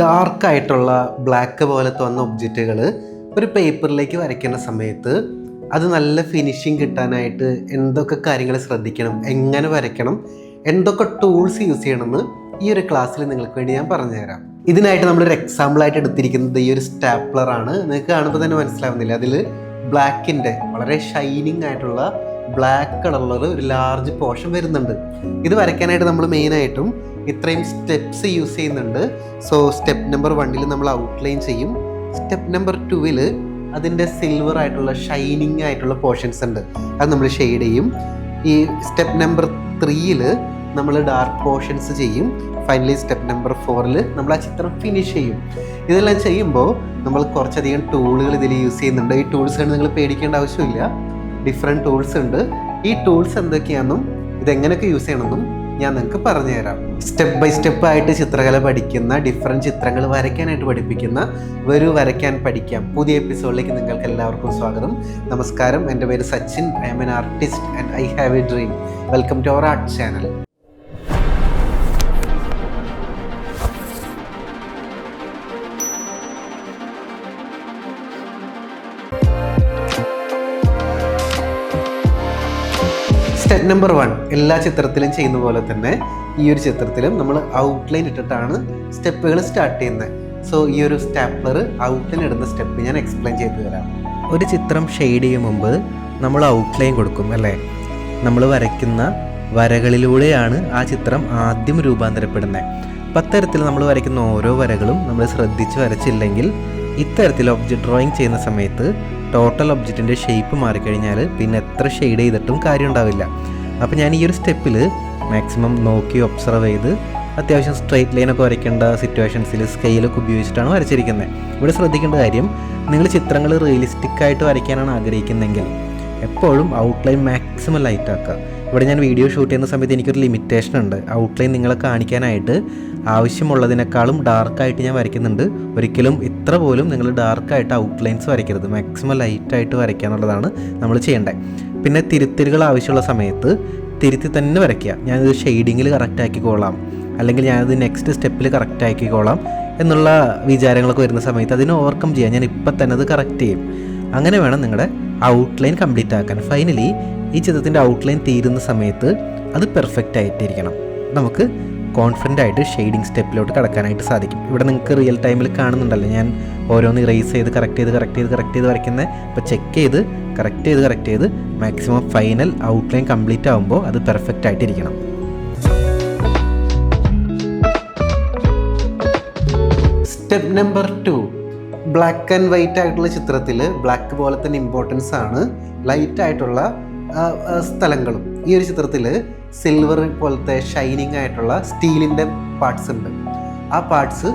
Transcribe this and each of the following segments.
ഡാർക്കായിട്ടുള്ള black പോലത്തെ വന്ന ഒബ്ജക്റ്റുകൾ ഒരു പേപ്പറിലേക്ക് വരയ്ക്കുന്ന സമയത്ത് അത് നല്ല ഫിനിഷിങ് കിട്ടാനായിട്ട് എന്തൊക്കെ കാര്യങ്ങൾ ശ്രദ്ധിക്കണം, എങ്ങനെ വരയ്ക്കണം, എന്തൊക്കെ ടൂൾസ് യൂസ് ചെയ്യണമെന്ന് ഈ ഒരു ക്ലാസ്സിൽ നിങ്ങൾക്ക് വേണ്ടി ഞാൻ പറഞ്ഞുതരാം. ഇതിനായിട്ട് നമ്മളൊരു എക്സാമ്പിളായിട്ട് എടുത്തിരിക്കുന്നത് ഈ ഒരു സ്റ്റാപ്ലർ ആണ്. നിങ്ങൾക്ക് കാണുമ്പോൾ തന്നെ മനസ്സിലാവുന്നില്ല, അതിൽ ബ്ലാക്കിൻ്റെ വളരെ ഷൈനിങ് ആയിട്ടുള്ള ബ്ലാക്ക് കളറിലുള്ള ഒരു ലാർജ് പോർഷൻ വരുന്നുണ്ട്. ഇത് വരയ്ക്കാനായിട്ട് നമ്മൾ മെയിനായിട്ടും ഇത്രയും സ്റ്റെപ്സ് യൂസ് ചെയ്യുന്നുണ്ട്. സോ സ്റ്റെപ്പ് നമ്പർ 1 നമ്മൾ ഔട്ട്ലൈൻ ചെയ്യും. സ്റ്റെപ്പ് നമ്പർ 2 അതിൻ്റെ സിൽവർ ആയിട്ടുള്ള ഷൈനിങ് ആയിട്ടുള്ള പോർഷൻസ് ഉണ്ട്, അത് നമ്മൾ ഷെയ്ഡ് ചെയ്യും. ഈ സ്റ്റെപ്പ് നമ്പർ 3 നമ്മൾ ഡാർക്ക് പോർഷൻസ് ചെയ്യും. ഫൈനലി സ്റ്റെപ്പ് നമ്പർ 4 നമ്മൾ ആ ചിത്രം ഫിനിഷ് ചെയ്യും. ഇതെല്ലാം ചെയ്യുമ്പോൾ നമ്മൾ കുറച്ചധികം ടൂളുകൾ ഇതിൽ യൂസ് ചെയ്യുന്നുണ്ട്. ഈ ടൂൾസ് നിങ്ങൾ പേടിക്കേണ്ട ആവശ്യമില്ല, ഡിഫറെൻറ്റ് ടൂൾസ് ഉണ്ട്. ഈ ടൂൾസ് എന്തൊക്കെയാണെന്നും ഇതെങ്ങനെയൊക്കെ യൂസ് ചെയ്യണമെന്നും ഞാൻ നിങ്ങൾക്ക് പറഞ്ഞുതരാം. സ്റ്റെപ്പ് ബൈ സ്റ്റെപ്പ് ആയിട്ട് ചിത്രകല പഠിക്കുന്ന, ഡിഫറെൻറ്റ് ചിത്രങ്ങൾ വരയ്ക്കാനായിട്ട് പഠിപ്പിക്കുന്ന വരയ്ക്കാൻ പഠിക്കാം പുതിയ എപ്പിസോഡിലേക്ക് നിങ്ങൾക്ക് എല്ലാവർക്കും സ്വാഗതം. നമസ്കാരം, എൻ്റെ പേര് Sachin. I am an artist and I have a dream. Welcome to our art channel. Step number 1 എല്ലാ ചിത്രത്തിലും ചെയ്യുന്ന പോലെ തന്നെ ഈ ഒരു ചിത്രത്തിലും നമ്മൾ ഔട്ട്ലൈൻ ഇട്ടിട്ടാണ് സ്റ്റെപ്പുകൾ സ്റ്റാർട്ട് ചെയ്യുന്നത്. സോ ഈ ഒരു സ്റ്റാപ്ലർ ഔട്ട്ലൈൻ ഇടുന്ന സ്റ്റെപ്പ് ഞാൻ എക്സ്പ്ലെയിൻ ചെയ്തു തരാം. ഒരു ചിത്രം ഷെയ്ഡ് ചെയ്യും മുമ്പ് നമ്മൾ ഔട്ട്ലൈൻ കൊടുക്കും അല്ലേ? നമ്മൾ വരയ്ക്കുന്ന വരകളിലൂടെയാണ് ആ ചിത്രം ആദ്യം രൂപാന്തരപ്പെടുന്നത്. അപ്പം അത്തരത്തിൽ നമ്മൾ വരയ്ക്കുന്ന ഓരോ വരകളും നമ്മൾ ശ്രദ്ധിച്ച് വരച്ചില്ലെങ്കിൽ ഇത്തരത്തിൽ ഒബ്ജക്റ്റ് ഡ്രോയിങ് ചെയ്യുന്ന സമയത്ത് ടോട്ടൽ ഒബ്ജക്റ്റിൻ്റെ ഷേപ്പ് മാറിക്കഴിഞ്ഞാൽ പിന്നെ എത്ര ഷെയ്ഡ് ചെയ്തിട്ടും കാര്യം ഉണ്ടാവില്ല. അപ്പോൾ ഞാൻ ഈ ഒരു സ്റ്റെപ്പിൽ മാക്സിമം നോക്കി ഒബ്സർവ് ചെയ്ത് അത്യാവശ്യം സ്ട്രെയിറ്റ് ലൈനൊക്കെ വരയ്ക്കേണ്ട സിറ്റുവേഷൻസിൽ സ്കെയിലൊക്കെ ഉപയോഗിച്ചിട്ടാണ് വരച്ചിരിക്കുന്നത്. ഇവിടെ ശ്രദ്ധിക്കേണ്ട കാര്യം, നിങ്ങൾ ചിത്രങ്ങൾ റിയലിസ്റ്റിക് ആയിട്ട് വരയ്ക്കാനാണ് ആഗ്രഹിക്കുന്നതെങ്കിൽ എപ്പോഴും ഔട്ട്ലൈൻ മാക്സിമം ലൈറ്റ് ആക്കുക. ഇവിടെ ഞാൻ വീഡിയോ ഷൂട്ട് ചെയ്യുന്ന സമയത്ത് എനിക്കൊരു ലിമിറ്റേഷൻ ഉണ്ട്. ഔട്ട്ലൈൻ നിങ്ങളെ കാണിക്കാനായിട്ട് ആവശ്യമുള്ളതിനേക്കാളും ഡാർക്കായിട്ട് ഞാൻ വരയ്ക്കുന്നുണ്ട്. ഒരിക്കലും ഇത്ര പോലും നിങ്ങൾ ഡാർക്കായിട്ട് ഔട്ട്ലൈൻസ് വരയ്ക്കരുത്. മാക്സിമം ലൈറ്റായിട്ട് വരയ്ക്കുക എന്നുള്ളതാണ് നമ്മൾ ചെയ്യേണ്ടത്. പിന്നെ തിരുത്തലുകൾ ആവശ്യമുള്ള സമയത്ത് തിരുത്തി തന്നെ വരയ്ക്കുക. ഞാനിത് ഷെയ്ഡിങ്ങിൽ കറക്റ്റ് ആക്കിക്കോളാം, അല്ലെങ്കിൽ ഞാനത് നെക്സ്റ്റ് സ്റ്റെപ്പിൽ കറക്റ്റ് ആക്കിക്കോളാം എന്നുള്ള വിചാരങ്ങളൊക്കെ വരുന്ന സമയത്ത് അതിനെ ഓവർകം ചെയ്യാം. ഞാൻ ഇപ്പം തന്നെ അത് കറക്റ്റ് ചെയ്യും. അങ്ങനെ വേണം നിങ്ങളുടെ ഔട്ട്ലൈൻ കംപ്ലീറ്റ് ആക്കാൻ. ഫൈനലി ഈ ചിത്രത്തിൻ്റെ ഔട്ട്ലൈൻ തീരുന്ന സമയത്ത് അത് പെർഫെക്റ്റ് ആയിട്ടിരിക്കണം. നമുക്ക് കോൺഫിഡൻ്റ് ആയിട്ട് ഷെയ്ഡിങ് സ്റ്റെപ്പിലോട്ട് കടക്കാനായിട്ട് സാധിക്കും. ഇവിടെ നിങ്ങൾക്ക് റിയൽ ടൈമിൽ കാണുന്നുണ്ടല്ലോ, ഞാൻ ഓരോന്ന് ഇറേസ് ചെയ്ത് കറക്റ്റ് ചെയ്ത് വരയ്ക്കുന്നത്. അപ്പോൾ ചെക്ക് ചെയ്ത് കറക്റ്റ് ചെയ്ത് മാക്സിമം ഫൈനൽ ഔട്ട്ലൈൻ കംപ്ലീറ്റ് ആകുമ്പോൾ അത് പെർഫെക്റ്റ് ആയിട്ടിരിക്കണം. Step number 2 black and white ആയിട്ടുള്ള ചിത്രത്തിൽ ബ്ലാക്ക് പോലെ തന്നെ ഇമ്പോർട്ടൻസ് ആണ് ലൈറ്റ് ആയിട്ടുള്ള സ്ഥലങ്ങളും. ഈ ഒരു ചിത്രത്തിൽ സിൽവർ പോലത്തെ ഷൈനിങ് ആയിട്ടുള്ള സ്റ്റീലിൻ്റെ പാർട്സ് ഉണ്ട്. ആ പാർട്സ്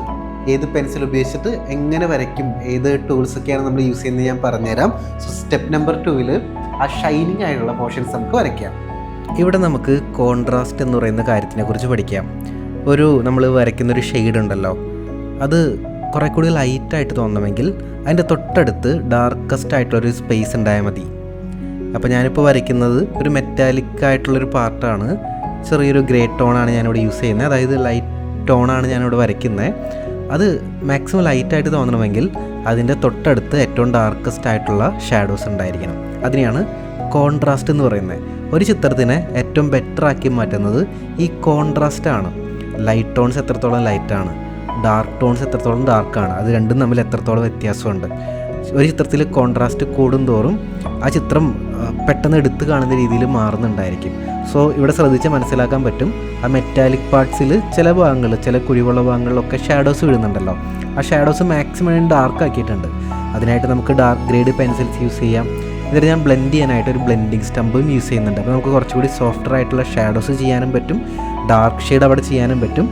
ഏത് പെൻസിൽ ഉപയോഗിച്ചിട്ട് എങ്ങനെ വരയ്ക്കും, ഏത് ടൂൾസൊക്കെയാണ് നമ്മൾ യൂസ് ചെയ്യുന്നത് ഞാൻ പറഞ്ഞുതരാം. സോ സ്റ്റെപ്പ് നമ്പർ 2 ആ ഷൈനിങ് ആയിട്ടുള്ള പോർഷൻസ് നമുക്ക് വരയ്ക്കാം. ഇവിടെ നമുക്ക് കോൺട്രാസ്റ്റ് എന്ന് പറയുന്ന കാര്യത്തിനെ കുറിച്ച് പഠിക്കാം. നമ്മൾ വരയ്ക്കുന്നൊരു ഷെയ്ഡ് ഉണ്ടല്ലോ, അത് കുറേ കൂടി ലൈറ്റായിട്ട് തോന്നണമെങ്കിൽ അതിൻ്റെ തൊട്ടടുത്ത് ഡാർക്കസ്റ്റ് ആയിട്ടുള്ളൊരു സ്പേസ് ഉണ്ടായാൽ മതി. അപ്പോൾ ഞാനിപ്പോൾ വരയ്ക്കുന്നത് ഒരു മെറ്റാലിക് ആയിട്ടുള്ളൊരു പാർട്ടാണ്. ചെറിയൊരു ഗ്രേ ടോണാണ് ഞാനിവിടെ യൂസ് ചെയ്യുന്നത്, അതായത് ലൈറ്റ് ടോണാണ് ഞാനിവിടെ വരയ്ക്കുന്നത്. അത് മാക്സിമം ലൈറ്റായിട്ട് തോന്നണമെങ്കിൽ അതിൻ്റെ തൊട്ടടുത്ത് ഏറ്റവും ഡാർക്കസ്റ്റ് ആയിട്ടുള്ള ഷാഡോസ് ഉണ്ടായിരിക്കണം. അതിനെയാണ് കോൺട്രാസ്റ്റ് എന്ന് പറയുന്നത്. ഒരു ചിത്രത്തിനെ ഏറ്റവും ബെറ്റർ ആക്കി മാറ്റുന്നത് ഈ കോൺട്രാസ്റ്റ് ആണ്. ലൈറ്റ് ടോൺസ് എത്രത്തോളം ലൈറ്റാണ്, ഡാർക്ക് ടോൺസ് എത്രത്തോളം ഡാർക്കാണ്, അത് രണ്ടും തമ്മിൽ എത്രത്തോളം വ്യത്യാസമുണ്ട്. ഒരു ചിത്രത്തിൽ കോൺട്രാസ്റ്റ് കൂടുന്തോറും ആ ചിത്രം പെട്ടെന്ന് എടുത്ത് കാണുന്ന രീതിയിൽ മാറുന്നുണ്ടായിരിക്കും. സോ ഇവിടെ ശ്രദ്ധിച്ച് മനസ്സിലാക്കാൻ പറ്റും, ആ മെറ്റാലിക് പാർട്സിൽ ചില കുഴിവുള്ള ഭാഗങ്ങളിലൊക്കെ ഷാഡോസ് വീഴുന്നുണ്ടല്ലോ. ആ ഷാഡോസ് മാക്സിമം ഡാർക്ക് ആക്കിയിട്ടുണ്ട്. അതിനായിട്ട് നമുക്ക് ഡാർക്ക് ഗ്രേഡ് പെൻസിൽസ് യൂസ് ചെയ്യാം. ഇതിൽ ഞാൻ ബ്ലെൻഡ് ചെയ്യാനായിട്ട് ഒരു ബ്ലെൻഡിങ് സ്റ്റമ്പും യൂസ് ചെയ്യുന്നുണ്ട്. അപ്പോൾ നമുക്ക് കുറച്ചുകൂടി സോഫ്റ്റർ ആയിട്ടുള്ള ഷാഡോസ് ചെയ്യാനും പറ്റും, ഡാർക്ക് ഷെയ്ഡ് അവിടെ ചെയ്യാനും പറ്റും.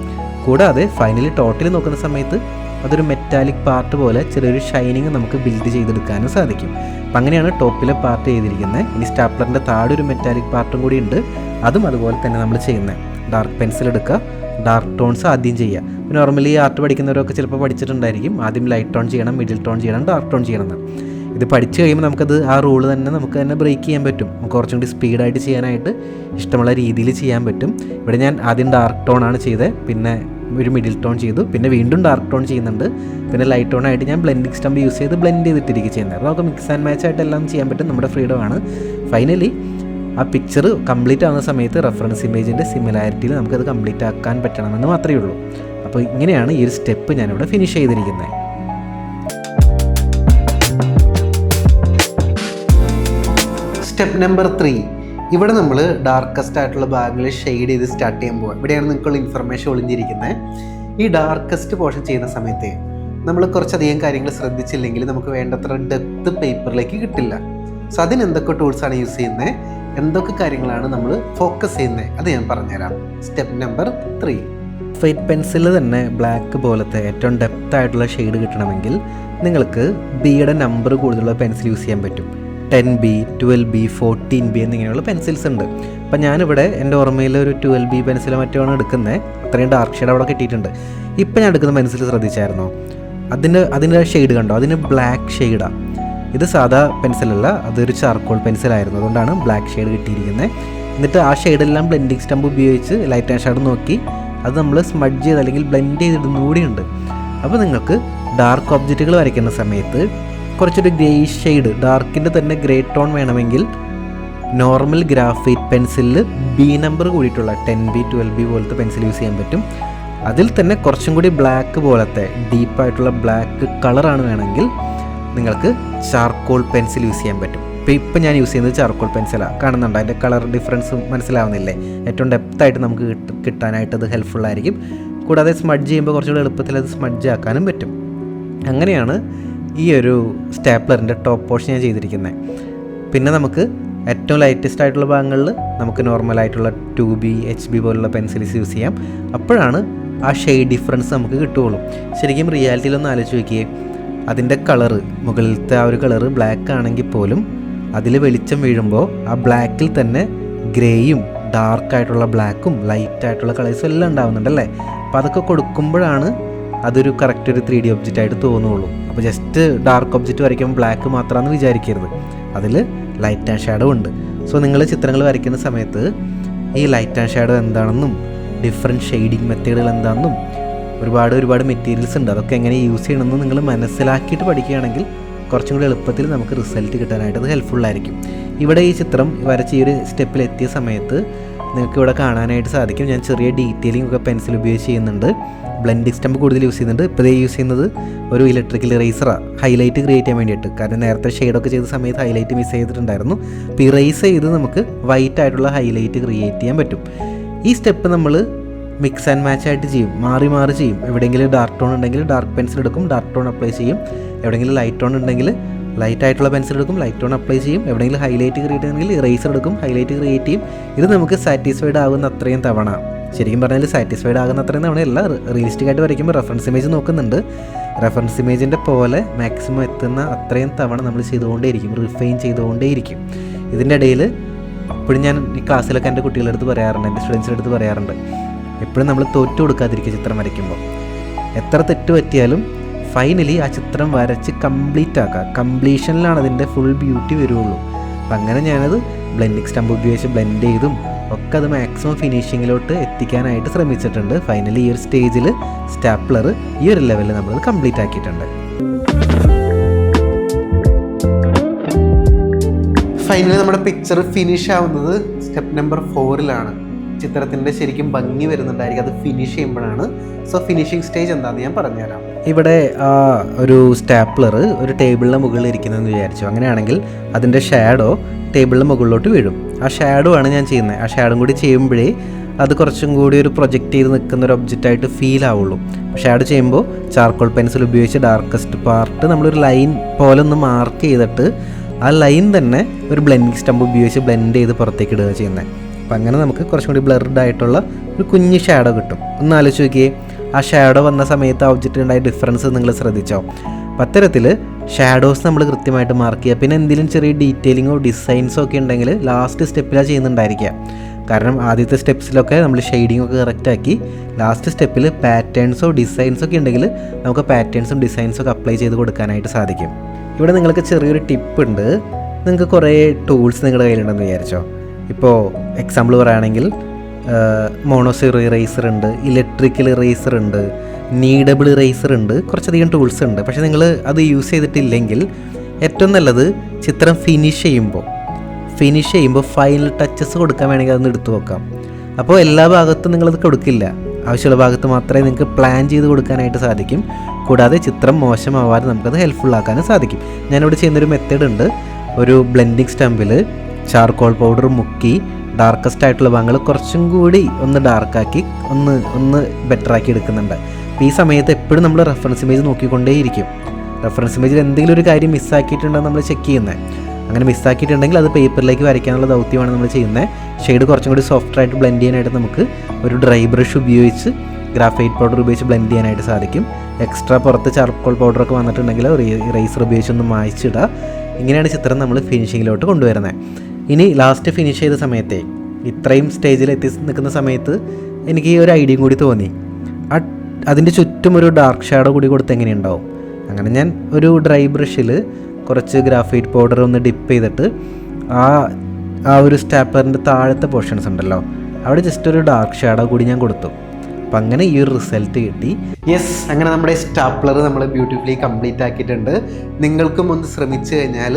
കൂടാതെ ഫൈനലി ടോട്ടലി നോക്കുന്ന സമയത്ത് അതൊരു മെറ്റാലിക് പാർട്ട് പോലെ ചെറിയൊരു ഷൈനിങ് നമുക്ക് ബിൽഡ് ചെയ്തെടുക്കാനും സാധിക്കും. അപ്പം അങ്ങനെയാണ് ടോപ്പിലെ പാർട്ട് ചെയ്തിരിക്കുന്നത്. ഇനി സ്റ്റാപ്ലറിൻ്റെ താഴെ ഒരു മെറ്റാലിക് പാർട്ടും കൂടി ഉണ്ട്, അതും അതുപോലെ തന്നെ നമ്മൾ ചെയ്യുന്നത്. ഡാർക്ക് പെൻസിൽ എടുക്കുക, ഡാർക്ക് ടോൺസ് ആദ്യം ചെയ്യുക. നോർമലി ആർട്ട് പഠിക്കുന്നവരൊക്കെ ചിലപ്പോൾ പഠിച്ചിട്ടുണ്ടായിരിക്കും, ആദ്യം ലൈറ്റ് ടോൺ ചെയ്യണം, മിഡിൽ ടോൺ ചെയ്യണം, ഡാർക്ക് ടോൺ ചെയ്യണം എന്ന്. ഇത് പഠിച്ചു കഴിയുമ്പോൾ നമുക്കത് ആ റൂള് തന്നെ നമുക്ക് തന്നെ ബ്രേക്ക് ചെയ്യാൻ പറ്റും. നമുക്ക് കുറച്ചും കൂടി സ്പീഡായിട്ട് ചെയ്യാനായിട്ട് ഇഷ്ടമുള്ള രീതിയിൽ ചെയ്യാൻ പറ്റും. ഇവിടെ ഞാൻ ആദ്യം ഡാർക്ക് ടോണാണ് ചെയ്തത്, പിന്നെ ഒരു മിഡിൽ ടോൺ ചെയ്തു, പിന്നെ വീണ്ടും ഡാർക്ക് ടോൺ ചെയ്യുന്നുണ്ട്, പിന്നെ ലൈറ്റ് ടോൺ ആയിട്ട് ഞാൻ ബ്ലെൻഡിങ് സ്റ്റംപ് യൂസ് ചെയ്ത് ബ്ലെൻഡ് ചെയ്തിട്ടിരിക്കുക ചെയ്യുന്നത്. അപ്പോൾ നമുക്ക് മിക്സ് ആൻഡ് മാച്ച് ആയിട്ട് എല്ലാം ചെയ്യാൻ പറ്റും, നമ്മുടെ ഫ്രീഡമാണ്. ഫൈനലി ആ പിക്ചർ കംപ്ലീറ്റ് ആവുന്ന സമയത്ത് റെഫറൻസ് ഇമേജിൻ്റെ സിമിലാരിറ്റിയിൽ നമുക്കത് കംപ്ലീറ്റ് ആക്കാൻ പറ്റണമെന്ന് മാത്രമേ ഉള്ളൂ. അപ്പോൾ ഇങ്ങനെയാണ് ഈ ഒരു സ്റ്റെപ്പ് ഞാനിവിടെ ഫിനിഷ് ചെയ്തിരിക്കുന്നത്. സ്റ്റെപ്പ് നമ്പർ 3, ഇവിടെ നമ്മൾ ഡാർക്കസ്റ്റ് ആയിട്ടുള്ള ഭാഗങ്ങൾ ഷെയ്ഡ് ചെയ്ത് സ്റ്റാർട്ട് ചെയ്യാൻ പോകാം. ഇവിടെയാണ് നിങ്ങൾക്കുള്ള ഇൻഫർമേഷൻ ഒളിഞ്ഞിരിക്കുന്നത്. ഈ ഡാർക്കസ്റ്റ് പോർഷൻ ചെയ്യുന്ന സമയത്ത് നമ്മൾ കുറച്ചധികം കാര്യങ്ങൾ ശ്രദ്ധിച്ചില്ലെങ്കിൽ നമുക്ക് വേണ്ടത്ര ഡെപ്ത് പേപ്പറിലേക്ക് കിട്ടില്ല. സോ അതിന് എന്തൊക്കെ ടൂൾസാണ് യൂസ് ചെയ്യുന്നത്, എന്തൊക്കെ കാര്യങ്ങളാണ് നമ്മൾ ഫോക്കസ് ചെയ്യുന്നത്, അത് ഞാൻ പറഞ്ഞുതരാം. സ്റ്റെപ്പ് നമ്പർ 3, ഫൈറ്റ് പെൻസിൽ തന്നെ ബ്ലാക്ക് പോലത്തെ ഏറ്റവും ഡെപ്ത് ആയിട്ടുള്ള ഷെയ്ഡ് കിട്ടണമെങ്കിൽ നിങ്ങൾക്ക് ബിയുടെ നമ്പർ കൂടുതലുള്ള പെൻസിൽ യൂസ് ചെയ്യാൻ പറ്റും. 10B, 12B, 14B എന്നിങ്ങനെയുള്ള പെൻസിൽസ് ഉണ്ട്. അപ്പം ഞാനിവിടെ എൻ്റെ ഓർമ്മയിൽ ഒരു 12B പെൻസിലോ മറ്റോ ആണ് എടുക്കുന്നത്. അത്രയും ഡാർക്ക് ഷെയ്ഡ് അവിടെ കിട്ടിയിട്ടുണ്ട്. ഇപ്പം ഞാൻ എടുക്കുന്ന പെൻസിൽ ശ്രദ്ധിച്ചായിരുന്നോ, അതിൻ്റെ ഷെയ്ഡ് കണ്ടോ, അതിന് ബ്ലാക്ക് ഷെയ്ഡാണ്. ഇത് സാധാ പെൻസിലല്ല, അതൊരു ചാർക്കോൾ പെൻസിലായിരുന്നു, അതുകൊണ്ടാണ് ബ്ലാക്ക് ഷെയ്ഡ് കിട്ടിയിരിക്കുന്നത്. എന്നിട്ട് ആ ഷെയ്ഡെല്ലാം ബ്ലെൻഡിങ് സ്റ്റംപ് ഉപയോഗിച്ച് ലൈറ്റ് ആൻഡ് ഷാഡോ നോക്കി അത് നമ്മൾ സ്മഡ്ജ് ചെയ്ത് അല്ലെങ്കിൽ ബ്ലെൻഡ് ചെയ്തിടുന്ന കൂടിയുണ്ട്. അപ്പോൾ നിങ്ങൾക്ക് ഡാർക്ക് ഒബ്ജക്റ്റുകൾ വരയ്ക്കുന്ന സമയത്ത് കുറച്ചൊരു ഗ്രേയിഷ് ഷെയ്ഡ്, ഡാർക്കിൻ്റെ തന്നെ ഗ്രേ ടോൺ വേണമെങ്കിൽ നോർമൽ ഗ്രാഫൈറ്റ് പെൻസിലിൽ B നമ്പർ കൂടിയിട്ടുള്ള 10B, 12B പോലത്തെ പെൻസിൽ യൂസ് ചെയ്യാൻ പറ്റും. അതിൽ തന്നെ കുറച്ചും കൂടി ബ്ലാക്ക് പോലത്തെ ഡീപ്പായിട്ടുള്ള ബ്ലാക്ക് കളറാണ് വേണമെങ്കിൽ നിങ്ങൾക്ക് ചാർക്കോൾ പെൻസിൽ യൂസ് ചെയ്യാൻ പറ്റും. ഇപ്പം ഞാൻ യൂസ് ചെയ്യുന്നത് ചാർക്കോൾ പെൻസിലാണ്. കാണുന്നുണ്ടോ അതിൻ്റെ കളർ ഡിഫറൻസ് മനസ്സിലാവുന്നില്ലേ? ഏറ്റവും ഡെപ്തായിട്ട് നമുക്ക് കിട്ടാനായിട്ട് അത് ഹെൽപ്ഫുള്ളായിരിക്കും. കൂടാതെ സ്മഡ്ജ് ചെയ്യുമ്പോൾ കുറച്ചുകൂടി എളുപ്പത്തിൽ അത് സ്മഡ്ജ് ആക്കാനും പറ്റും. അങ്ങനെയാണ് ഈ ഒരു സ്റ്റാപ്ലറിൻ്റെ ടോപ്പ് പോർഷൻ ഞാൻ ചെയ്തിരിക്കുന്നത്. പിന്നെ നമുക്ക് ഏറ്റവും ലൈറ്റസ്റ്റ് ആയിട്ടുള്ള ഭാഗങ്ങളിൽ നമുക്ക് നോർമലായിട്ടുള്ള 2B, HB പോലുള്ള പെൻസിൽസ് യൂസ് ചെയ്യാം. അപ്പോഴാണ് ആ ഷെയ്ഡ് ഡിഫറൻസ് നമുക്ക് കിട്ടുകയുള്ളൂ. ശരിക്കും റിയാലിറ്റിയിലൊന്ന് ആലോചിച്ച് നോക്കിയേ, അതിൻ്റെ കളറ്, മുകളിലത്തെ ആ ഒരു കളറ് ബ്ലാക്ക് ആണെങ്കിൽ പോലും അതിൽ വെളിച്ചം വീഴുമ്പോൾ ആ ബ്ലാക്കിൽ തന്നെ ഗ്രേയും ഡാർക്കായിട്ടുള്ള ബ്ലാക്കും ലൈറ്റായിട്ടുള്ള കളേഴ്സും എല്ലാം ഉണ്ടാകുന്നുണ്ടല്ലേ. അപ്പോൾ അതൊക്കെ കൊടുക്കുമ്പോഴാണ് അതൊരു കറക്റ്റ് ഒരു 3D ഒബ്ജക്റ്റ് ആയിട്ട് തോന്നുള്ളൂ. അപ്പോൾ ജസ്റ്റ് ഡാർക്ക് ഒബ്ജക്റ്റ് വരയ്ക്കുമ്പോൾ ബ്ലാക്ക് മാത്രമാണെന്ന് വിചാരിക്കരുത്, അതിൽ ലൈറ്റ് ആൻഡ് ഷാഡോ ഉണ്ട്. സോ നിങ്ങൾ ചിത്രങ്ങൾ വരയ്ക്കുന്ന സമയത്ത് ഈ ലൈറ്റ് ആൻഡ് ഷാഡോ എന്താണെന്നും ഡിഫറെൻറ്റ് ഷെയ്ഡിങ് മെത്തേഡുകൾ എന്താണെന്നും ഒരുപാട് മെറ്റീരിയൽസ് ഉണ്ട്, അതൊക്കെ എങ്ങനെ യൂസ് ചെയ്യണമെന്ന് നിങ്ങൾ മനസ്സിലാക്കിയിട്ട് പഠിക്കുകയാണെങ്കിൽ കുറച്ചും കൂടി എളുപ്പത്തിൽ നമുക്ക് റിസൾട്ട് കിട്ടാനായിട്ട് അത് ഹെൽപ്ഫുള്ളായിരിക്കും. ഇവിടെ ഈ ചിത്രം വരച്ച് ഈ ഒരു സ്റ്റെപ്പിൽ എത്തിയ സമയത്ത് നിങ്ങൾക്ക് ഇവിടെ കാണാനായിട്ട് സാധിക്കും, ഞാൻ ചെറിയ ഡീറ്റെയിലിംഗ് ഒക്കെ പെൻസിൽ ഉപയോഗിച്ച് ചെയ്യുന്നുണ്ട്. ബ്ലെൻഡിങ് സ്റ്റംപ് കൂടുതൽ യൂസ് ചെയ്യുന്നുണ്ട്. ഇപ്പോൾ യൂസ് ചെയ്യുന്നത് ഒരു ഇലക്ട്രിക്കൽ ഇറേസറാണ്, ഹൈലൈറ്റ് ക്രിയേറ്റ് ചെയ്യാൻ വേണ്ടിയിട്ട്. കാരണം നേരത്തെ ഷെയ്ഡൊക്കെ ചെയ്ത സമയത്ത് ഹൈലൈറ്റ് മിസ് ചെയ്തിട്ടുണ്ടായിരുന്നു. അപ്പോൾ ഇറേസ് ചെയ്ത് നമുക്ക് വൈറ്റ് ആയിട്ടുള്ള ഹൈലൈറ്റ് ക്രിയേറ്റ് ചെയ്യാൻ പറ്റും. ഈ സ്റ്റെപ്പ് നമ്മൾ മിക്സ് ആൻഡ് മാച്ച് ആയിട്ട് ചെയ്യും, മാറി ചെയ്യും. എവിടെയെങ്കിലും ഡാർക്ക് ടോൺ ഉണ്ടെങ്കിൽ ഡാർക്ക് പെൻസിൽ എടുക്കും, ഡാർക്ക് ടോൺ അപ്ലൈ ചെയ്യും. എവിടെയെങ്കിലും ലൈറ്റ് ടോൺ ഉണ്ടെങ്കിൽ ലൈറ്റ് ആയിട്ടുള്ള പെൻസിൽ എടുക്കും, ലൈറ്റ് ടോൺ അപ്ലൈ ചെയ്യും. എവിടെയെങ്കിലും ഹൈലൈറ്റ് ക്രിയേറ്റ് ചെയ്യണമെങ്കിൽ ഇറേസർ എടുക്കും, ഹൈലൈറ്റ് ക്രിയേറ്റ് ചെയ്യും. ഇത് നമുക്ക് സാറ്റിസ്ഫൈഡ് ആകുന്ന അത്രയും തവണ, ശരിക്കും പറഞ്ഞാൽ സാറ്റിസ്ഫൈഡ് ആകുന്ന അത്രയും തവണയല്ല, റിയലിസ്റ്റിക് ആയിട്ട് വരയ്ക്കുമ്പോൾ റെഫറൻസ് ഇമേജ് നോക്കുന്നുണ്ട്. റെഫറൻസ് ഇമേജിൻ്റെ പോലെ മാക്സിമം എത്തുന്ന അത്രയും തവണ നമ്മൾ ചെയ്തുകൊണ്ടേയിരിക്കും, റിഫൈൻ ചെയ്തുകൊണ്ടേയിരിക്കും. ഇതിൻ്റെ ഇടയിൽ എപ്പോഴും ഞാൻ ഈ ക്ലാസ്സിലൊക്കെ എൻ്റെ കുട്ടികളുടെ അടുത്ത് പറയാറുണ്ട്, എൻ്റെ സ്റ്റുഡൻസിൻ്റെ അടുത്ത് പറയാറുണ്ട്, എപ്പോഴും നമ്മൾ തോറ്റു കൊടുക്കാതിരിക്കുക ചിത്രം വരയ്ക്കുമ്പോൾ. എത്ര തെറ്റ് പറ്റിയാലും ഫൈനലി ആ ചിത്രം വരച്ച് കംപ്ലീറ്റ് ആക്കുക, കംപ്ലീഷനിലാണ് അതിൻ്റെ ഫുൾ ബ്യൂട്ടി വരുള്ളൂ. അപ്പം അങ്ങനെ ഞാനത് ബ്ലെൻഡിങ് സ്റ്റംപ് ഉപയോഗിച്ച് ബ്ലെൻഡ് ചെയ്തും ഒക്കെ അത് മാക്സിമം ഫിനിഷിങ്ങിലോട്ട് എത്തിക്കാനായിട്ട് ശ്രമിച്ചിട്ടുണ്ട്. ഫൈനലി ഈ ഒരു സ്റ്റേജിൽ സ്റ്റാപ്ലർ ഈ ഒരു ലെവലിൽ നമ്മളത് കംപ്ലീറ്റ് ആക്കിയിട്ടുണ്ട്. ഫൈനലി നമ്മുടെ പിക്ചർ ഫിനിഷ് ആവുന്നത് സ്റ്റെപ്പ് നമ്പർ 4-ലാണ്. ചിത്രത്തിൻ്റെ ശരിക്കും ഭംഗി വരുന്നുണ്ടായിരിക്കും അത് ഫിനിഷ് ചെയ്യുമ്പോഴാണ്. സോ ഫിനിഷിംഗ് സ്റ്റേജ് എന്താണെന്ന് ഞാൻ പറഞ്ഞുതരാം. ഇവിടെ ഒരു സ്റ്റാപ്ലർ ഒരു ടേബിളിൻ്റെ മുകളിൽ ഇരിക്കുന്നതെന്ന് വിചാരിച്ചു. അങ്ങനെയാണെങ്കിൽ അതിൻ്റെ ഷാഡോ ടേബിളിൻ്റെ മുകളിലോട്ട് വീഴും. ആ ഷാഡോ ആണ് ഞാൻ ചെയ്യുന്നത്. ആ ഷാഡോ കൂടി ചെയ്യുമ്പോഴേ അത് കുറച്ചും കൂടി ഒരു പ്രൊജക്റ്റ് ചെയ്ത് നിൽക്കുന്ന ഒരു ഒബ്ജക്റ്റായിട്ട് ഫീൽ ആവുള്ളൂ. ഷാഡോ ചെയ്യുമ്പോൾ ചാർക്കോൾ പെൻസിൽ ഉപയോഗിച്ച് ഡാർക്കസ്റ്റ് പാർട്ട് നമ്മളൊരു ലൈൻ പോലെ ഒന്ന് മാർക്ക് ചെയ്തിട്ട് ആ ലൈൻ തന്നെ ഒരു ബ്ലെൻഡിങ് സ്റ്റംപ് ഉപയോഗിച്ച് ബ്ലെൻഡ് ചെയ്ത് പുറത്തേക്ക് ഇടുക ചെയ്യുന്നത്. അപ്പം അങ്ങനെ നമുക്ക് കുറച്ചും കൂടി ബ്ലർഡ് ആയിട്ടുള്ള ഒരു കുഞ്ഞ് ഷാഡോ കിട്ടും. ഒന്ന് ആലോചിച്ച് നോക്കിയേ, ആ ഷാഡോ വന്ന സമയത്ത് ആ ഒബ്ജക്റ്റ് ഉണ്ടായ ഡിഫറൻസ് നിങ്ങൾ ശ്രദ്ധിച്ചോ? അപ്പം അത്തരത്തിൽ ഷാഡോസ് നമ്മൾ കൃത്യമായിട്ട് മാർക്ക് ചെയ്യുക. പിന്നെ എന്തെങ്കിലും ചെറിയ ഡീറ്റെയിലിങ്ങോ ഡിസൈൻസോ ഒക്കെ ഉണ്ടെങ്കിൽ ലാസ്റ്റ് സ്റ്റെപ്പിലാണ് ചെയ്യുന്നുണ്ടായിരിക്കുക. കാരണം ആദ്യത്തെ സ്റ്റെപ്സിലൊക്കെ നമ്മൾ ഷെയ്ഡിങ് ഒക്കെ കറക്റ്റാക്കി ലാസ്റ്റ് സ്റ്റെപ്പിൽ പാറ്റേൺസോ ഡിസൈൻസോ ഒക്കെ ഉണ്ടെങ്കിൽ നമുക്ക് പാറ്റേൺസും ഡിസൈൻസും ഒക്കെ അപ്ലൈ ചെയ്ത് കൊടുക്കാനായിട്ട് സാധിക്കും. ഇവിടെ നിങ്ങൾക്ക് ചെറിയൊരു ടിപ്പ് ഉണ്ട്. നിങ്ങൾക്ക് കുറേ ടൂൾസ് നിങ്ങളുടെ കയ്യിലുണ്ടെന്ന് വിചാരിച്ചോ. ഇപ്പോൾ എക്സാമ്പിൾ പറയുകയാണെങ്കിൽ മോണോസീറോ ഇറേസർ ഉണ്ട്, ഇലക്ട്രിക്കൽ ഇറേസർ ഉണ്ട്, നീഡബിൾ ഇറേസർ ഉണ്ട്, കുറച്ചധികം ടൂൾസ് ഉണ്ട്. പക്ഷേ നിങ്ങൾ അത് യൂസ് ചെയ്തിട്ടില്ലെങ്കിൽ ഏറ്റവും നല്ലത് ചിത്രം ഫിനിഷ് ചെയ്യുമ്പോൾ ഫൈനൽ ടച്ചസ് കൊടുക്കാൻ വേണമെങ്കിൽ അതൊന്ന് എടുത്തു നോക്കാം. അപ്പോൾ എല്ലാ ഭാഗത്തും നിങ്ങളത് കൊടുക്കില്ല, ആവശ്യമുള്ള ഭാഗത്ത് മാത്രമേ നിങ്ങൾക്ക് പ്ലാൻ ചെയ്ത് കൊടുക്കാനായിട്ട് സാധിക്കും. കൂടാതെ ചിത്രം മോശമാവാതെ നമുക്കത് ഹെൽപ്ഫുൾ ആക്കാനും സാധിക്കും. ഞാനിവിടെ ചെയ്യുന്നൊരു മെത്തേഡ് ഉണ്ട്. ഒരു ബ്ലെൻഡിങ് സ്റ്റമ്പിൽ ചാർക്കോൾ പൗഡർ മുക്കി ഡാർക്കസ്റ്റ് ആയിട്ടുള്ള ഭാഗങ്ങൾ കുറച്ചും കൂടി ഒന്ന് ഡാർക്കാക്കി ഒന്ന് ബെറ്ററാക്കി എടുക്കുന്നുണ്ട്. അപ്പോൾ ഈ സമയത്ത് എപ്പോഴും നമ്മൾ റെഫറൻസ് ഇമേജ് നോക്കിക്കൊണ്ടേയിരിക്കും. റെഫറൻസ് ഇമേജിൽ എന്തെങ്കിലും ഒരു കാര്യം മിസ്സാക്കിയിട്ടുണ്ടോ നമ്മൾ ചെക്ക് ചെയ്യുന്നത്. അങ്ങനെ മിസ്സാക്കിയിട്ടുണ്ടെങ്കിൽ അത് പേപ്പറിലേക്ക് വരയ്ക്കാനുള്ള ദൗത്യമാണ് നമ്മൾ ചെയ്യുന്നത്. ഷെയ്ഡ് കുറച്ചും കൂടി സോഫ്റ്റായിട്ട് ബ്ലെൻഡ് ചെയ്യാനായിട്ട് നമുക്ക് ഒരു ഡ്രൈ ബ്രഷ് ഉപയോഗിച്ച് ഗ്രാഫൈറ്റ് പൗഡർ ഉപയോഗിച്ച് ബ്ലെൻഡ് ചെയ്യാനായിട്ട് സാധിക്കും. എക്സ്ട്രാ പുറത്ത് ചാർക്കോൾ പൗഡറൊക്കെ വന്നിട്ടുണ്ടെങ്കിൽ ഇറേസർ ഉപയോഗിച്ചൊന്ന് മായ്ച്ചിടുക. ഇങ്ങനെയാണ് ചിത്രം നമ്മൾ ഫിനിഷിങ്ങിലോട്ട് കൊണ്ടുവരുന്നത്. ഇനി ലാസ്റ്റ് ഫിനിഷ് ചെയ്ത സമയത്തെ ഇത്രയും സ്റ്റേജിൽ എത്തി നിൽക്കുന്ന സമയത്ത് എനിക്ക് ഒരു ഐഡിയയും കൂടി തോന്നി. അതിൻ്റെ ചുറ്റും ഒരു ഡാർക്ക് ഷാഡോ കൂടി കൊടുത്ത് എങ്ങനെയുണ്ടാവും. അങ്ങനെ ഞാൻ ഒരു ഡ്രൈ ബ്രഷിൽ കുറച്ച് ഗ്രാഫൈറ്റ് പൗഡർ ഒന്ന് ഡിപ്പ് ചെയ്തിട്ട് ആ ഒരു സ്റ്റാപ്ലറിൻ്റെ താഴത്തെ പോർഷൻസ് ഉണ്ടല്ലോ അവിടെ ജസ്റ്റ് ഒരു ഡാർക്ക് ഷാഡോ കൂടി ഞാൻ കൊടുത്തു. അപ്പം അങ്ങനെ ഈ ഒരു റിസൾട്ട് കിട്ടി. യെസ്, അങ്ങനെ നമ്മുടെ സ്റ്റാപ്ലർ നമ്മൾ ബ്യൂട്ടിഫുള്ളി കംപ്ലീറ്റ് ആക്കിയിട്ടുണ്ട്. നിങ്ങൾക്കും ഒന്ന് ശ്രമിച്ചു കഴിഞ്ഞാൽ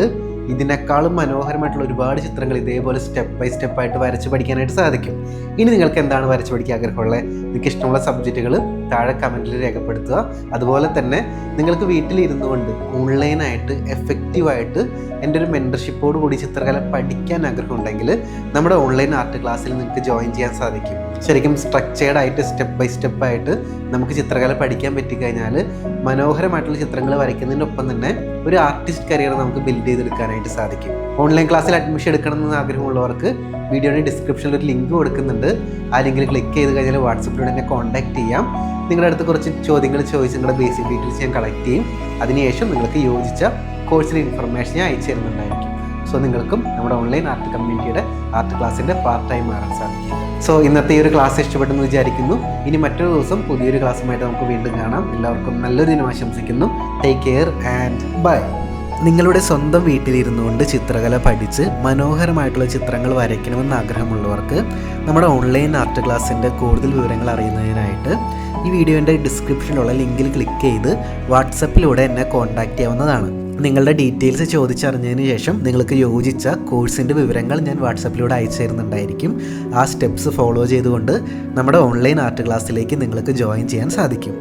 ഇതിനേക്കാളും മനോഹരമായിട്ടുള്ള ഒരുപാട് ചിത്രങ്ങൾ ഇതേപോലെ സ്റ്റെപ്പ് ബൈ സ്റ്റെപ്പായിട്ട് വരച്ച് പഠിക്കാനായിട്ട് സാധിക്കും. ഇനി നിങ്ങൾക്ക് എന്താണ് വരച്ച് പഠിക്കാൻ ആഗ്രഹമുള്ളത്, നിങ്ങൾക്ക് ഇഷ്ടമുള്ള സബ്ജക്റ്റുകൾ താഴെ കമൻറ്റിൽ രേഖപ്പെടുത്തുക. അതുപോലെ തന്നെ നിങ്ങൾക്ക് വീട്ടിലിരുന്നു കൊണ്ട് ഓൺലൈനായിട്ട് എഫക്റ്റീവായിട്ട് എൻ്റെ ഒരു മെൻറ്റർഷിപ്പോട് കൂടി ചിത്രകല പഠിക്കാൻ ആഗ്രഹമുണ്ടെങ്കിൽ നമ്മുടെ ഓൺലൈൻ ആർട്ട് ക്ലാസ്സിൽ നിങ്ങൾക്ക് ജോയിൻ ചെയ്യാൻ സാധിക്കും. ശരിക്കും സ്ട്രക്ചേർഡ് ആയിട്ട് സ്റ്റെപ്പ് ബൈ സ്റ്റെപ്പായിട്ട് നമുക്ക് ചിത്രകല പഠിക്കാൻ പറ്റിക്കഴിഞ്ഞാൽ മനോഹരമായിട്ടുള്ള ചിത്രങ്ങൾ വരയ്ക്കുന്നതിനൊപ്പം തന്നെ ഒരു ആർട്ടിസ്റ്റ് കരിയർ നമുക്ക് ബിൽഡ് ചെയ്തെടുക്കാനായിട്ട് സാധിക്കും. ഓൺലൈൻ ക്ലാസ്സിൽ അഡ്മിഷൻ എടുക്കണമെന്ന് ആഗ്രഹമുള്ളവർക്ക് വീഡിയോയുടെ ഡിസ്ക്രിപ്ഷനിൽ ഒരു ലിങ്ക് കൊടുക്കുന്നുണ്ട്. ആ ലിങ്കിൽ ക്ലിക്ക് ചെയ്ത് കഴിഞ്ഞാൽ വാട്സപ്പിലൂടെ എന്നെ കോൺടാക്ട് ചെയ്യാം. നിങ്ങളുടെ അടുത്ത് കുറച്ച് ചോദ്യങ്ങൾ ചോദിച്ച് നിങ്ങളുടെ ബേസിക് ഡീറ്റെയിൽസ് ഞാൻ കളക്ട് ചെയ്യും. അതിനുശേഷം നിങ്ങൾക്ക് യോജിച്ച കോഴ്സിൻ്റെ ഇൻഫർമേഷൻ ഞാൻ അയച്ചു തരുന്നുണ്ടായിരിക്കും. സോ നിങ്ങൾക്കും നമ്മുടെ ഓൺലൈൻ ആർട്ട് കമ്മ്യൂണിറ്റിയുടെ ആർട്ട് ക്ലാസ്സിൻ്റെ പാർട്ട് ടൈം മാറാൻ സാധിക്കും. സോ ഇന്നത്തെ ഈ ഒരു ക്ലാസ് ഇഷ്ടപ്പെട്ടെന്ന് വിചാരിക്കുന്നു. ഇനി മറ്റൊരു ദിവസം പുതിയൊരു ക്ലാസ്സുമായിട്ട് നമുക്ക് വീണ്ടും കാണാം. എല്ലാവർക്കും നല്ലൊരു ദിനം ആശംസിക്കുന്നു. Take care and bye. നിങ്ങളുടെ സ്വന്തം വീട്ടിലിരുന്നു കൊണ്ട് ചിത്രകല പഠിച്ച് മനോഹരമായിട്ടുള്ള ചിത്രങ്ങൾ വരയ്ക്കണമെന്ന് ആഗ്രഹമുള്ളവർക്ക് നമ്മുടെ ഓൺലൈൻ ആർട്ട് ക്ലാസ്സിൻ്റെ കൂടുതൽ വിവരങ്ങൾ അറിയുന്നതിനായിട്ട് ഈ വീഡിയോൻ്റെ ഡിസ്ക്രിപ്ഷനിലുള്ള ലിങ്കിൽ ക്ലിക്ക് ചെയ്ത് വാട്സപ്പിലൂടെ എന്നെ കോൺടാക്റ്റ് ചെയ്യാവുന്നതാണ്. നിങ്ങളുടെ ഡീറ്റെയിൽസ് ചോദിച്ചറിഞ്ഞതിന് ശേഷം നിങ്ങൾക്ക് യോജിച്ച കോഴ്സിൻ്റെ വിവരങ്ങൾ ഞാൻ വാട്സപ്പിലൂടെ അയച്ചു തരുന്നുണ്ടായിരിക്കും. ആ സ്റ്റെപ്സ് ഫോളോ ചെയ്തുകൊണ്ട് നമ്മുടെ ഓൺലൈൻ ആർട്ട് ക്ലാസ്സിലേക്ക് നിങ്ങൾക്ക് ജോയിൻ ചെയ്യാൻ സാധിക്കും.